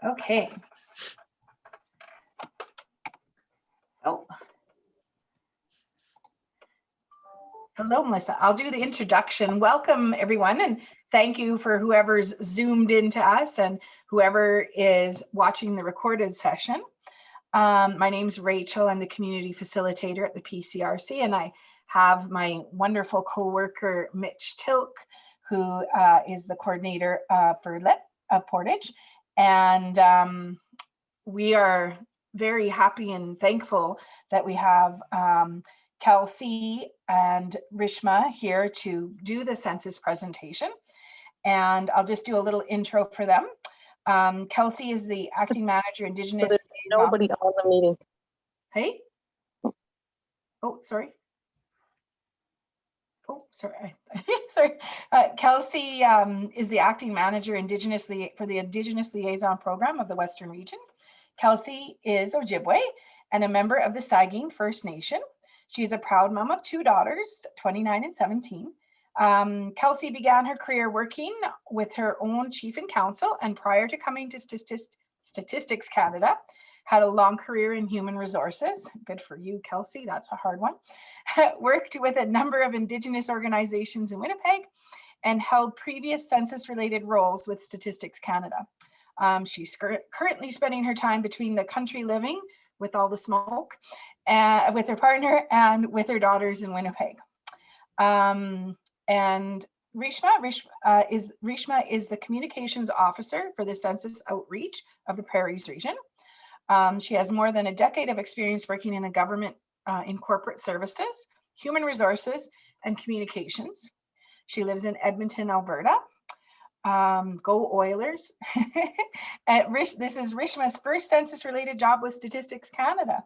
Okay. Oh. Hello, Melissa. I'll do the introduction. Welcome, everyone, and thank you for whoever's zoomed into us and whoever is watching the recorded session. My name's Rachel. I'm the community facilitator at the PCRC, and I have my wonderful co-worker, Mitch Tilk, who is the coordinator for Portage. And we are very happy and thankful that we have Kelsey and Rishma here to do the census presentation. And I'll just do a little intro for them. Kelsey is the acting manager, Indigenous. So there's nobody on the meeting. Hey? Oh, sorry. Oh, sorry. Sorry. Kelsey is the acting manager for the Indigenous Liaison Program of the Western Region. Kelsey is Ojibwe and a member of the Saugeen First Nation. She's a proud mom of 2 daughters, 29 and 17. Kelsey began her career working with her own chief and council, and prior to coming to Statistics Canada, had a long career in human resources. Good for you, Kelsey, that's a hard one. Worked with a number of Indigenous organizations in Winnipeg and held previous census-related roles with Statistics Canada. She's currently spending her time between the country living with all the smoke, with her partner and with her daughters in Winnipeg. And Rishma is the communications officer for the census outreach of the Prairies region. She has more than a decade of experience working in the government in corporate services, human resources, and communications. She lives in Edmonton, Alberta. Go Oilers. This is Rishma's first census-related job with Statistics Canada.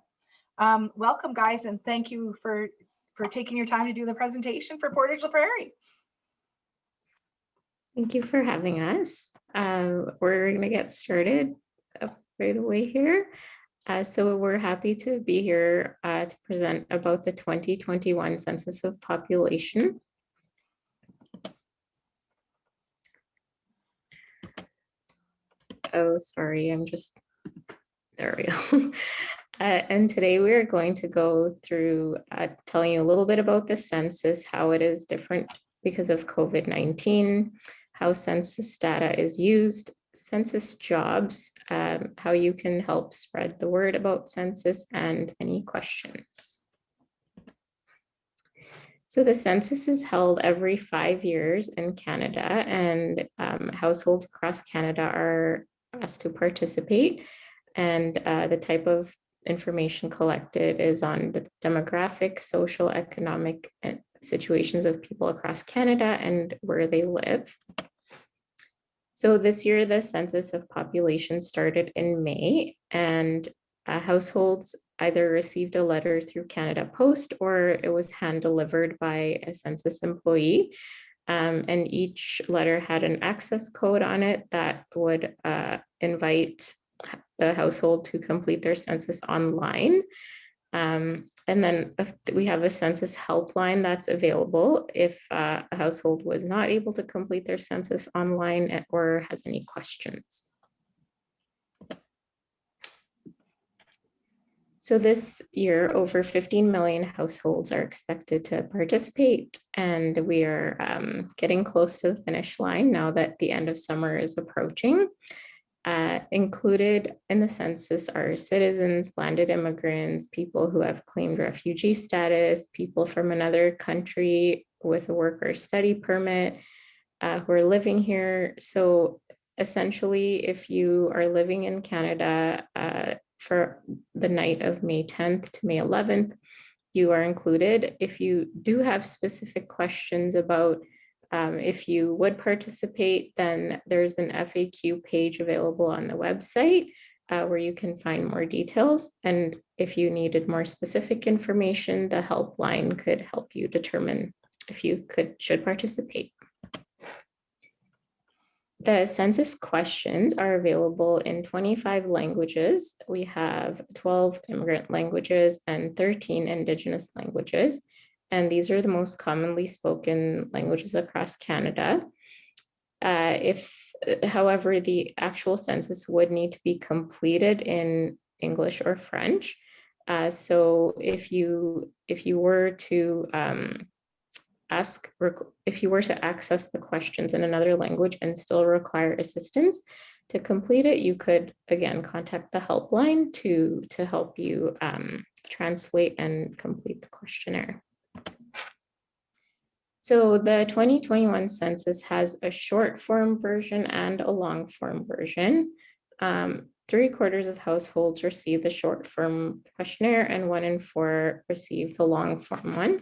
Welcome, guys, and thank you for taking your time to do the presentation for Portage la Prairie. Thank you for having us. We're going to get started right away here. So we're happy to be here to present about the 2021 Census of Population. Oh, sorry, there we go. And today we are going to go through telling you a little bit about the census, how it is different because of COVID-19, how census data is used, census jobs, how you can help spread the word about census, and any questions. So the census is held every 5 years in Canada, and households across Canada are asked to participate. And the type of information collected is on the demographic, social, economic situations of people across Canada and where they live. So this year, the Census of Population started in May, and households either received a letter through Canada Post or it was hand delivered by a census employee. And each letter had an access code on it that would invite the household to complete their census online. And then we have a census helpline that's available if a household was not able to complete their census online or has any questions. So this year, over 15 million households are expected to participate, and we are getting close to the finish line now that the end of summer is approaching. Included in the census are citizens, landed immigrants, people who have claimed refugee status, people from another country with a work or study permit who are living here. So essentially, if you are living in Canada for the night of May 10th to May 11th, you are included. If you do have specific questions about if you would participate, then there's an FAQ page available on the website where you can find more details. And if you needed more specific information, the helpline could help you determine if you should participate. The census questions are available in 25 languages. We have 12 immigrant languages and 13 Indigenous languages. and these are the most commonly spoken languages across Canada. However, the actual census would need to be completed in English or French. So if you were to access the questions in another language and still require assistance to complete it, you could again contact the helpline to help you translate and complete the questionnaire. So the 2021 census has a short form version and a long form version. 3/4 of households receive the short form questionnaire and 1 in 4 receive the long form one.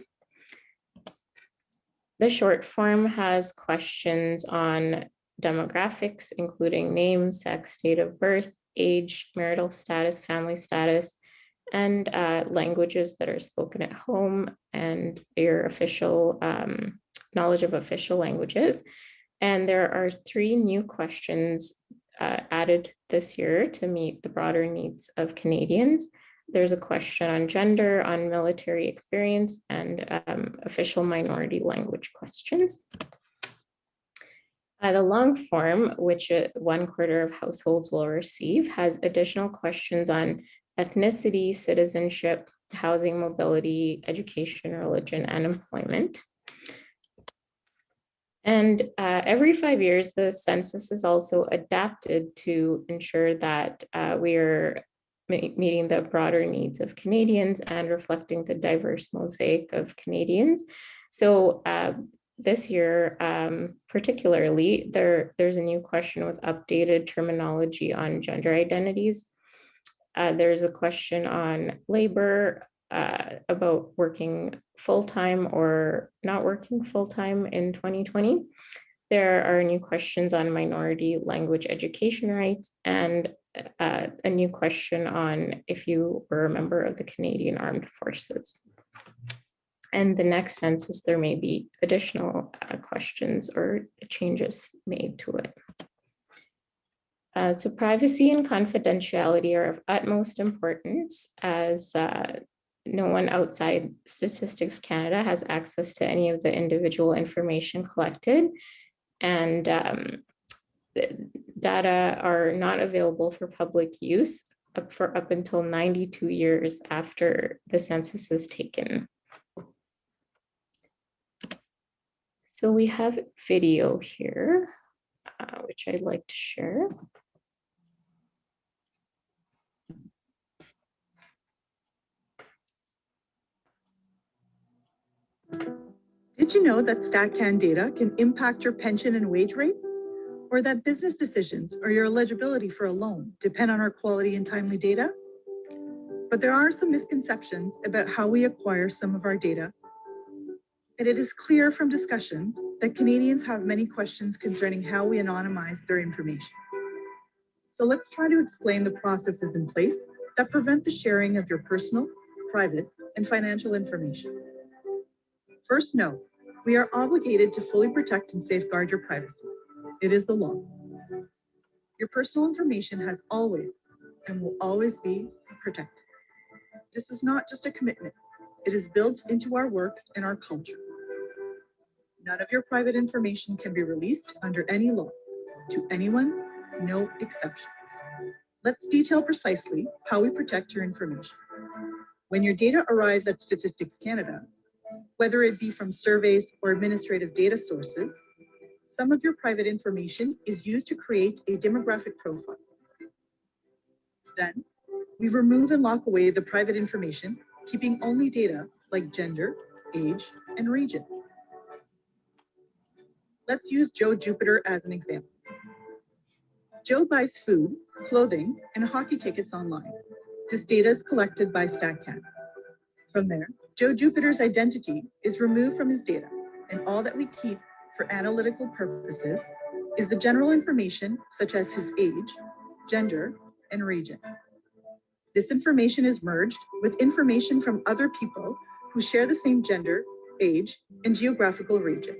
The short form has questions on demographics, including name, sex, date of birth, age, marital status, family status, and languages that are spoken at home and your official knowledge of official languages. And there are 3 new questions added this year to meet the broader needs of Canadians. There's a question on gender, on military experience, and official minority language questions. The long form, which 1/4 of households will receive, has additional questions on ethnicity, citizenship, housing, mobility, education, religion, and employment. And every 5 years, the census is also adapted to ensure that we are meeting the broader needs of Canadians and reflecting the diverse mosaic of Canadians. So this year, particularly, there's a new question with updated terminology on gender identities. There's a question on labor, about working full-time or not working full-time in 2020. There are new questions on minority language education rights and a new question on if you were a member of the Canadian Armed Forces. And the next census, there may be additional questions or changes made to it. So privacy and confidentiality are of utmost importance, as no one outside Statistics Canada has access to any of the individual information collected, and data are not available for public use up until 92 years after the census is taken. So we have video here, which I'd like to share. Did you know that StatCan data can impact your pension and wage rate? Or that business decisions or your eligibility for a loan depend on our quality and timely data? But there are some misconceptions about how we acquire some of our data. And it is clear from discussions that Canadians have many questions concerning how we anonymize their information. So let's try to explain the processes in place that prevent the sharing of your personal, private, and financial information. First, note, we are obligated to fully protect and safeguard your privacy. It is the law. Your personal information has always and will always be protected. This is not just a commitment. It is built into our work and our culture. None of your private information can be released under any law to anyone, no exceptions. Let's detail precisely how we protect your information. When your data arrives at Statistics Canada, whether it be from surveys or administrative data sources, some of your private information is used to create a demographic profile. Then, we remove and lock away the private information, keeping only data like gender, age, and region. Let's use Joe Jupiter as an example. Joe buys food, clothing, and hockey tickets online. This data is collected by StatCan. From there, Joe Jupiter's identity is removed from his data, and all that we keep for analytical purposes is the general information such as his age, gender, and region. This information is merged with information from other people who share the same gender, age, and geographical region.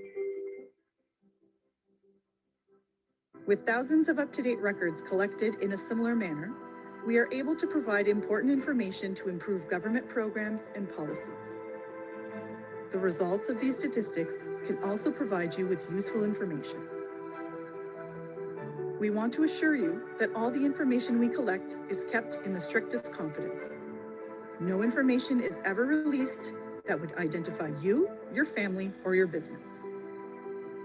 With thousands of up-to-date records collected in a similar manner, we are able to provide important information to improve government programs and policies. The results of these statistics can also provide you with useful information. We want to assure you that all the information we collect is kept in the strictest confidence. No information is ever released that would identify you, your family, or your business.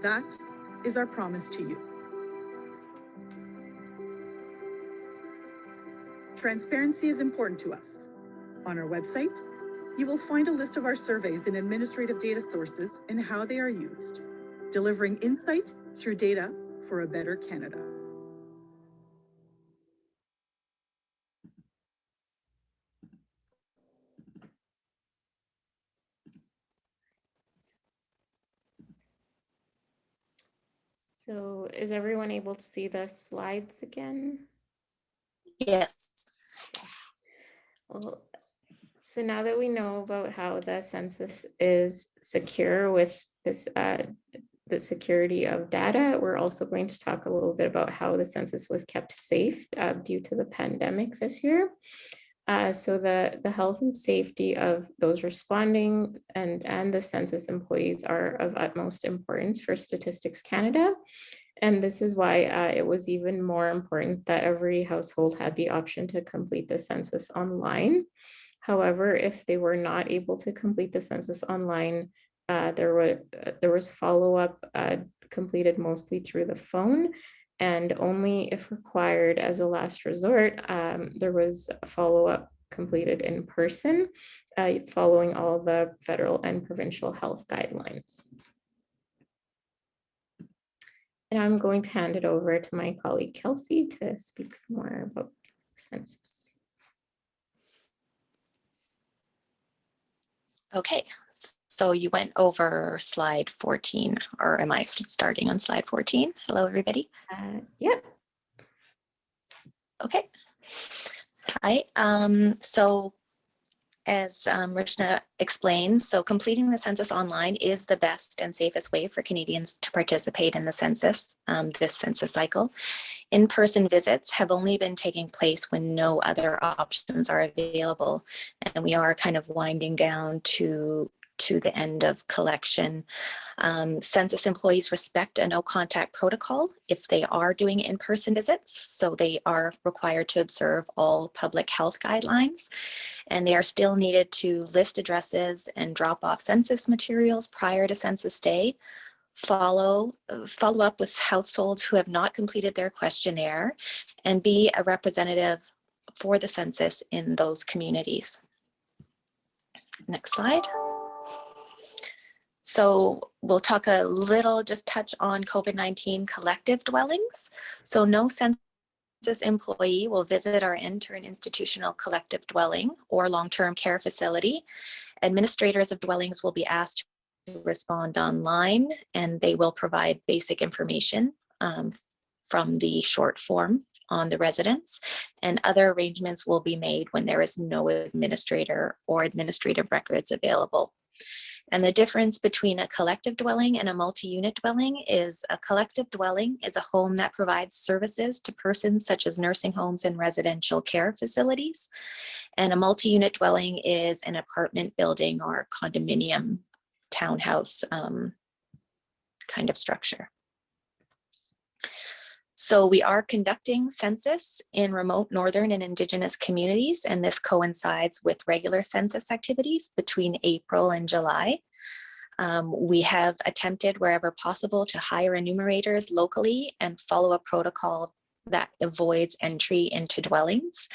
That is our promise to you. Transparency is important to us. On our website, you will find a list of our surveys and administrative data sources and how they are used, delivering insight through data for a better Canada. So is everyone able to see the slides again? Yes. Well, so now that we know about how the census is secure with this, the security of data, we're also going to talk a little bit about how the census was kept safe due to the pandemic this year. So the health and safety of those responding and the census employees are of utmost importance for Statistics Canada. And this is why it was even more important that every household had the option to complete the census online. However, if they were not able to complete the census online, there was follow-up completed mostly through the phone, and only if required as a last resort, there was a follow-up completed in person, following all the federal and provincial health guidelines. And I'm going to hand it over to my colleague Kelsey to speak some more about the census. Okay, so you went over slide 14, or am I starting on slide 14? Hello, everybody. Yep. Okay. Hi. So as Rishna explained, so completing the census online is the best and safest way for Canadians to participate in the census, this census cycle. In-person visits have only been taking place when no other options are available, and we are kind of winding down to the end of collection. Census employees respect a no contact protocol if they are doing in-person visits, so they are required to observe all public health guidelines, and they are still needed to list addresses and drop off census materials prior to census day. Follow up with households who have not completed their questionnaire, and be a representative for the census in those communities. Next slide. So we'll talk a little, just touch on COVID-19 collective dwellings. So no census employee will visit or enter an institutional collective dwelling or long-term care facility. Administrators of dwellings will be asked to respond online, and they will provide basic information from the short form on the residents, and other arrangements will be made when there is no administrator or administrative records available. And the difference between a collective dwelling and a multi-unit dwelling is a collective dwelling is a home that provides services to persons such as nursing homes and residential care facilities. And a multi-unit dwelling is an apartment building or condominium townhouse kind of structure. So we are conducting census in remote northern and Indigenous communities, and this coincides with regular census activities between April and July. We have attempted wherever possible to hire enumerators locally and follow a protocol that avoids entry into dwellings.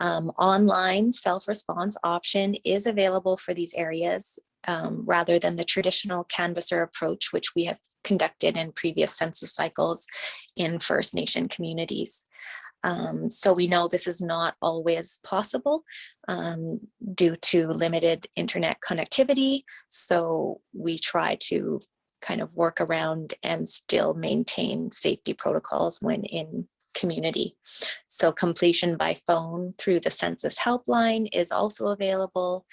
Online self-response option is available for these areas rather than the traditional canvasser approach, which we have conducted in previous census cycles in First Nation communities. So we know this is not always possible due to limited internet connectivity. So we try to kind of work around and still maintain safety protocols when in community. So completion by phone through the census helpline is also available.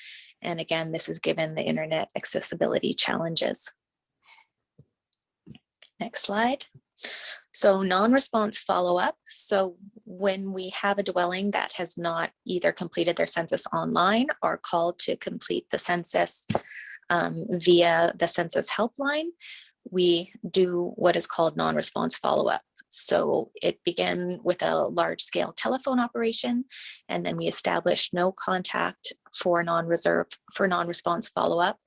And again, this is given the internet accessibility challenges. Next slide. So non-response follow-up. So when we have a dwelling that has not either completed their census online or called to complete the census via the census helpline, we do what is called non-response follow-up. So it began with a large-scale telephone operation, and then we established no contact for non-response follow-up.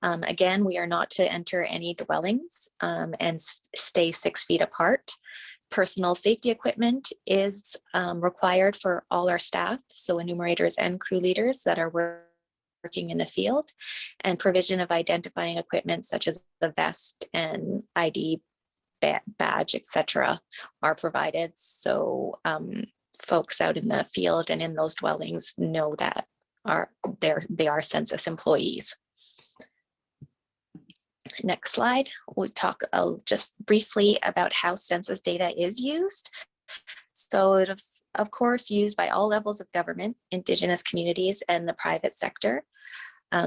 Again, we are not to enter any dwellings and stay 6 feet apart. Personal safety equipment is required for all our staff, so enumerators and crew leaders that are working in the field, and provision of identifying equipment such as the vest and ID badge, etc., are provided. So folks out in the field and in those dwellings know that they are census employees. Next slide, we'll talk just briefly about how census data is used. So it is, of course, used by all levels of government, Indigenous communities, and the private sector.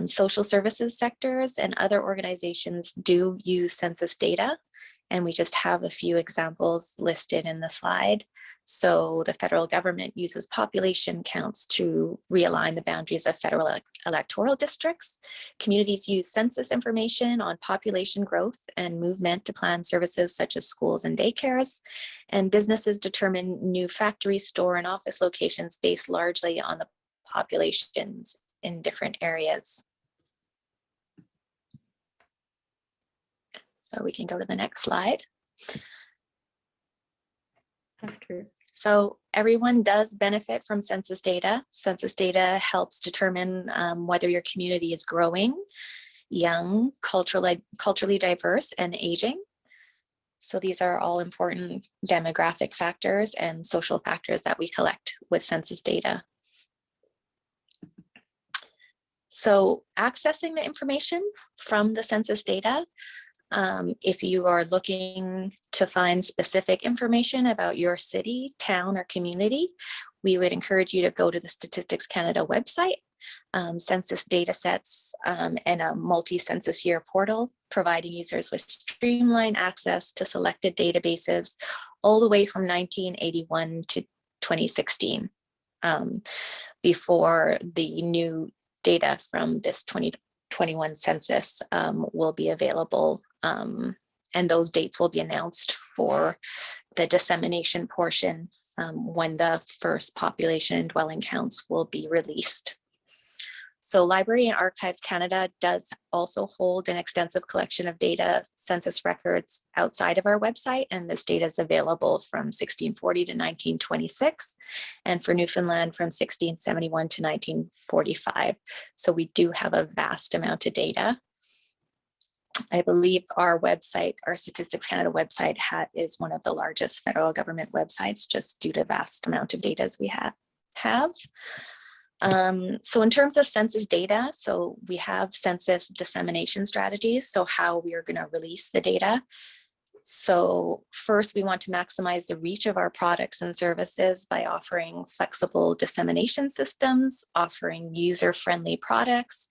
Social services sectors and other organizations do use census data, and we just have a few examples listed in the slide. So the federal government uses population counts to realign the boundaries of federal electoral districts. Communities use census information on population growth and movement to plan services such as schools and daycares. And businesses determine new factory, store, and office locations based largely on the populations in different areas. So we can go to the next slide. So everyone does benefit from census data. Census data helps determine whether your community is growing, young, culturally diverse, and aging. So these are all important demographic factors and social factors that we collect with census data. So accessing the information from the census data, if you are looking to find specific information about your city, town, or community, we would encourage you to go to the Statistics Canada website, census data sets, and a multi-census year portal, providing users with streamlined access to selected databases all the way from 1981 to 2016, before the new data from this 2021 census will be available, and those dates will be announced for the dissemination portion when the first population and dwelling counts will be released. So Library and Archives Canada does also hold an extensive collection of data census records outside of our website, and this data is available from 1640 to 1926, and for Newfoundland from 1671 to 1945. So we do have a vast amount of data. I believe our website, our Statistics Canada website is one of the largest federal government websites, just due to the vast amount of data as we have. So in terms of census data, so we have census dissemination strategies, so how we are going to release the data. So first, we want to maximize the reach of our products and services by offering flexible dissemination systems, offering user-friendly products,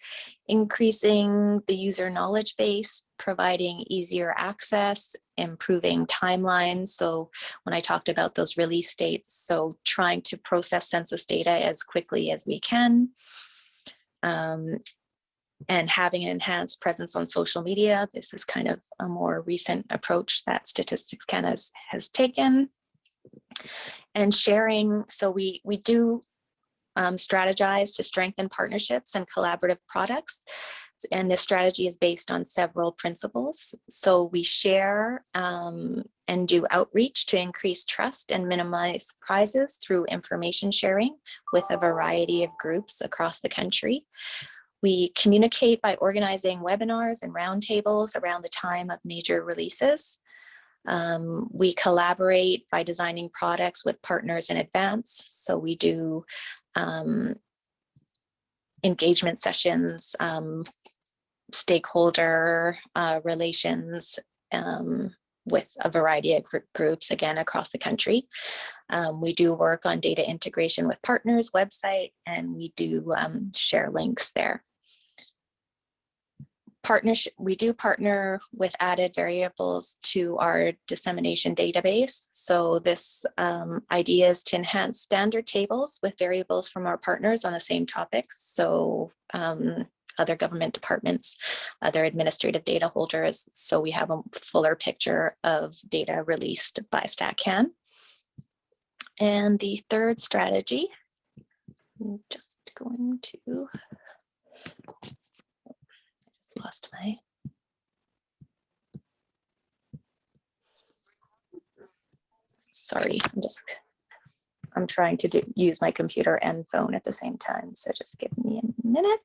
increasing the user knowledge base, providing easier access, improving timelines. So when I talked about those release dates, so trying to process census data as quickly as we can, and having an enhanced presence on social media. This is kind of a more recent approach that Statistics Canada has taken. And sharing, so we do strategize to strengthen partnerships and collaborative products. And this strategy is based on several principles. So we share and do outreach to increase trust and minimize surprises through information sharing with a variety of groups across the country. We communicate by organizing webinars and roundtables around the time of major releases. We collaborate by designing products with partners in advance. So we do engagement sessions, stakeholder relations with a variety of groups, again, across the country. We do work on data integration with partners' website, and we do share links there. We do partner with added variables to our dissemination database. So this idea is to enhance standard tables with variables from our partners on the same topics. So other government departments, other administrative data holders. So we have a fuller picture of data released by StatCan. And the third strategy, I'm just going to, I just lost my, sorry, I'm trying to use my computer and phone at the same time. So just give me a minute.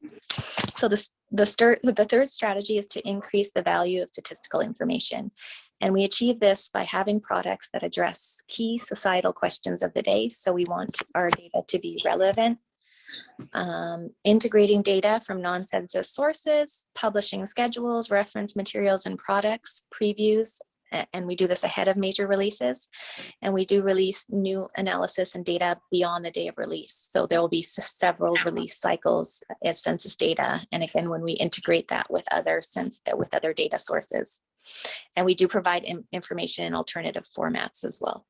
So the third strategy is to increase the value of statistical information. And we achieve this by having products that address key societal questions of the day. So we want our data to be relevant, integrating data from non-census sources, publishing schedules, reference materials and products, previews, and we do this ahead of major releases. And we do release new analysis and data beyond the day of release. So there will be several release cycles as census data. And again, when we integrate that with other data sources. And we do provide information in alternative formats as well.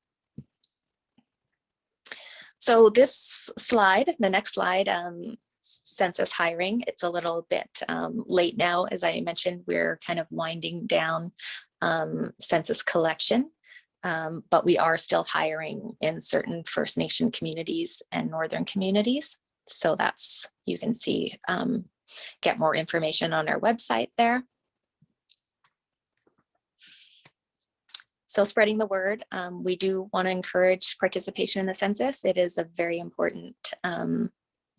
So this slide, the next slide, census hiring, it's a little bit late now. As I mentioned, we're kind of winding down census collection, but we are still hiring in certain First Nation communities and Northern communities. So that's, you can see, get more information on our website there. So spreading the word, we do want to encourage participation in the census. It is a very important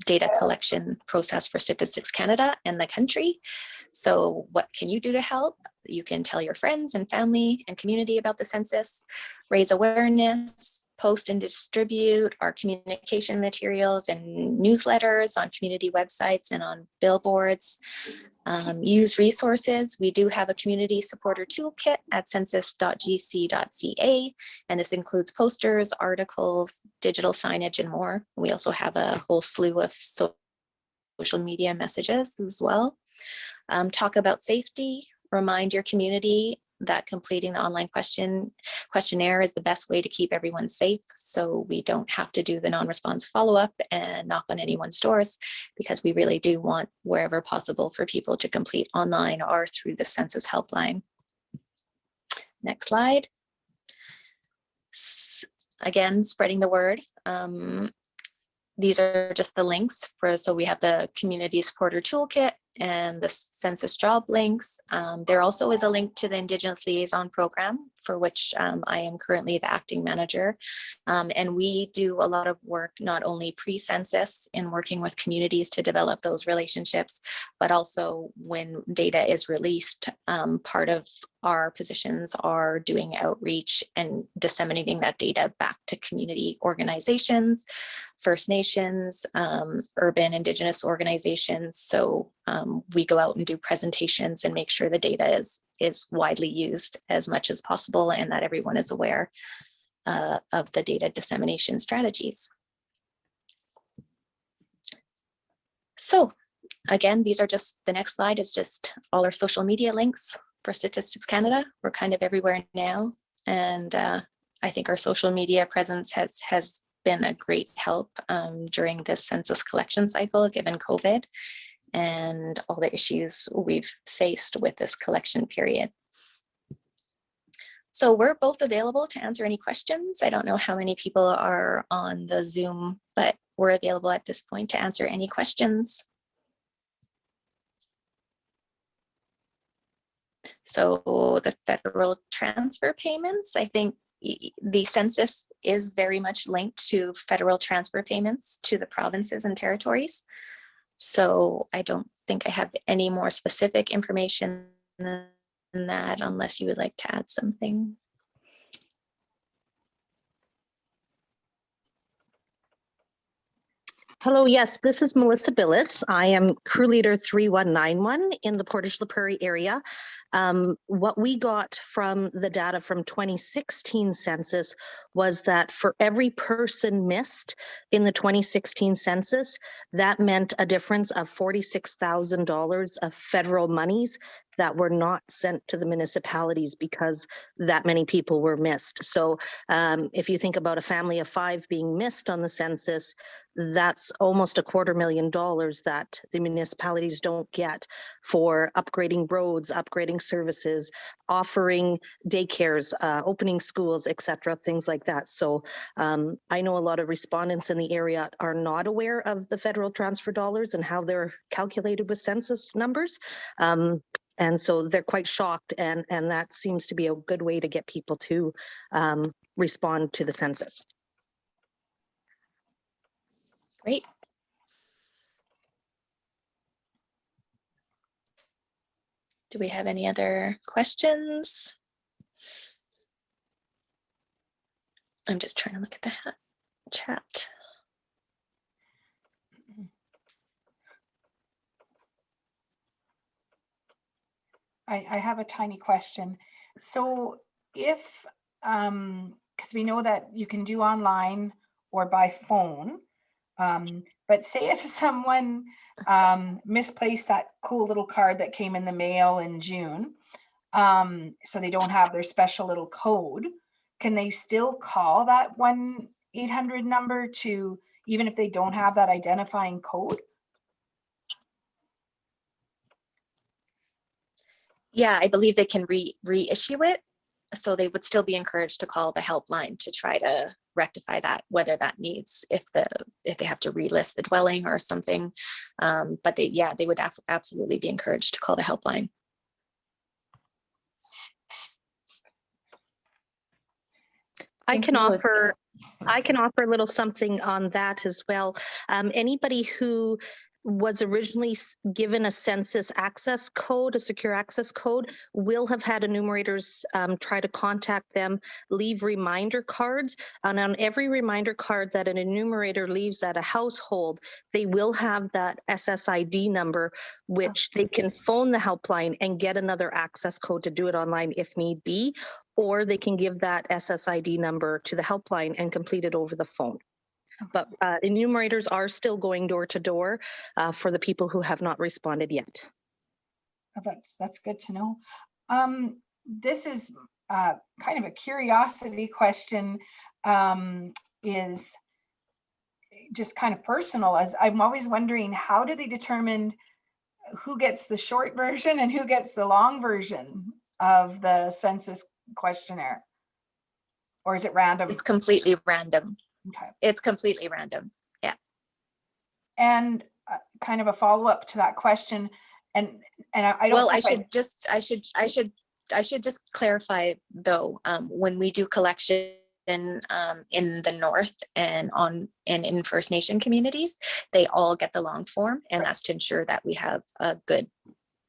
data collection process for Statistics Canada and the country. So what can you do to help? You can tell your friends and family and community about the census, raise awareness, post and distribute our communication materials and newsletters on community websites and on billboards. Use resources. We do have a community supporter toolkit at census.gc.ca, and this includes posters, articles, digital signage, and more. We also have a whole slew of social media messages as well. Talk about safety. Remind your community that completing the online questionnaire is the best way to keep everyone safe, so we don't have to do the non-response follow-up and knock on anyone's doors, because we really do want, wherever possible, for people to complete online or through the census helpline. Next slide. Again, spreading the word. These are just the links so we have the community supporter toolkit and the census job links. There also is a link to the Indigenous Liaison Program, for which I am currently the acting manager. And we do a lot of work, not only pre-census in working with communities to develop those relationships, but also when data is released, part of our positions are doing outreach and disseminating that data back to community organizations, First Nations, urban Indigenous organizations. So we go out and do presentations and make sure the data is widely used as much as possible, and that everyone is aware of the data dissemination strategies. So again, these are just, the next slide is just all our social media links for Statistics Canada. We're kind of everywhere now. And I think our social media presence has been a great help during this census collection cycle, given COVID and all the issues we've faced with this collection period. So we're both available to answer any questions. I don't know how many people are on the Zoom, but we're available at this point to answer any questions. So the federal transfer payments, I think the census is very much linked to federal transfer payments to the provinces and territories. So I don't think I have any more specific information than that, unless you would like to add something. Hello, yes, this is Melissa Billis. I am crew leader 3191 in the Portage La Prairie area. What we got from the data from 2016 census was that for every person missed in the 2016 census, that meant a difference of $46,000 of federal monies that were not sent to the municipalities because that many people were missed. So if you think about a family of 5 being missed on the census, that's almost $250,000 that the municipalities don't get for upgrading roads, upgrading services, offering daycares, opening schools, etc., things like that. So I know a lot of respondents in the area are not aware of the federal transfer dollars and how they're calculated with census numbers. And so they're quite shocked, and that seems to be a good way to get people to respond to the census. Great. Do we have any other questions? I'm just trying to look at the chat. I have a tiny question. So if, because we know that you can do online or by phone, but say if someone misplaced that cool little card that came in the mail in June, so they don't have their special little code, can they still call that 1-800 number to, even if they don't have that identifying code? Yeah, I believe they can reissue it. So they would still be encouraged to call the helpline to try to rectify that, whether that needs, if they have to relist the dwelling or something. But they would absolutely be encouraged to call the helpline. I can offer a little something on that as well. Anybody who was originally given a census access code, a secure access code, will have had enumerators try to contact them, leave reminder cards. And on every reminder card that an enumerator leaves at a household, they will have that SSID number, which they can phone the helpline and get another access code to do it online if need be, or they can give that SSID number to the helpline and complete it over the phone. But enumerators are still going door to door for the people who have not responded yet. That's good to know. This is kind of a curiosity question, is just kind of personal, as I'm always wondering, how do they determine who gets the short version and who gets the long version of the census questionnaire? Or is it random? It's completely random. Okay. It's completely random. Yeah. And kind of a follow-up to that question, and I don't. Well, I should just clarify though. When we do collection in the North and in First Nation communities, they all get the long form, and that's to ensure that we have a good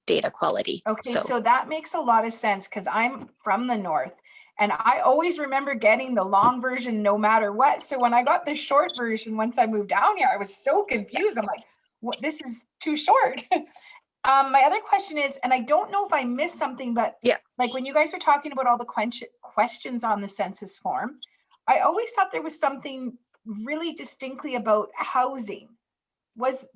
data quality. Okay, so that makes a lot of sense, because I'm from the North. And I always remember getting the long version no matter what. So when I got the short version, once I moved down here, I was so confused. I'm like, what, this is too short. My other question is, and I don't know if I missed something, but yeah, like when you guys were talking about all the questions on the census form, I always thought there was something really distinctly about housing.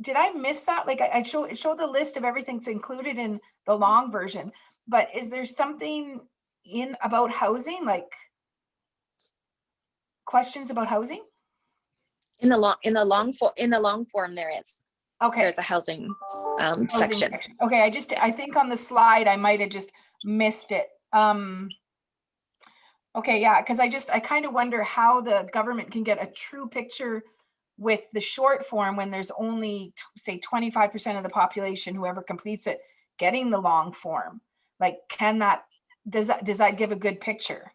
Did I miss that? Like I showed the list of everything that's included in the long version, but is there something in about housing, like questions about housing? In the long form there is. Okay. There's a housing section. Okay, I think on the slide I might have just missed it. Okay, yeah, because I kind of wonder how the government can get a true picture with the short form when there's only say 25% of the population, whoever completes it, getting the long form. Like, does that give a good picture?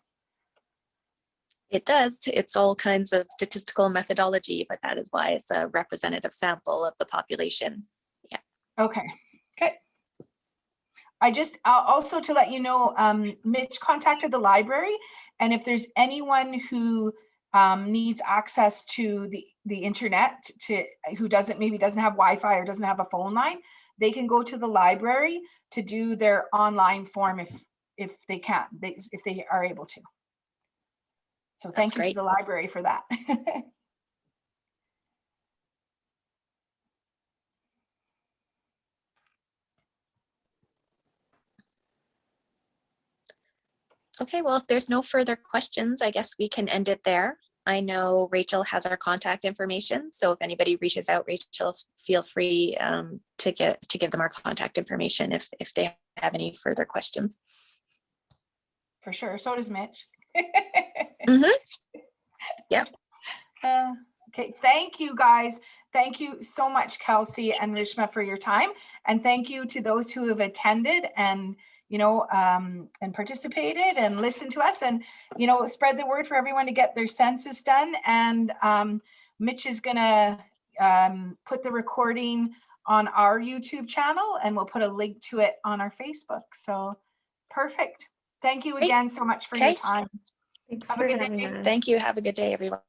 It does. It's all kinds of statistical methodology, but that is why it's a representative sample of the population. Yeah. Okay. Also to let you know, Mitch contacted the library, and if there's anyone who needs access to the internet, who maybe doesn't have Wi-Fi or doesn't have a phone line, they can go to the library to do their online form if they can, if they are able to. So thank That's you to great. the library for that. Okay, well, if there's no further questions, I guess we can end it there. I know Rachel has our contact information, so if anybody reaches out, Rachel, feel free to give them our contact information if they have any further questions. For sure. So does Mitch. Yep. Okay, thank you guys. Thank you so much, Kelsey and Rishma, for your time. And thank you to those who have attended and, you know, and participated and listened to us, and, you know, spread the word for everyone to get their census done. And Mitch is gonna put the recording on our YouTube channel, and we'll put a link to it on our Facebook. So perfect. Thank you again so much for your time. Thanks Have a for good having day. us. Thank you. Have a good day, everyone.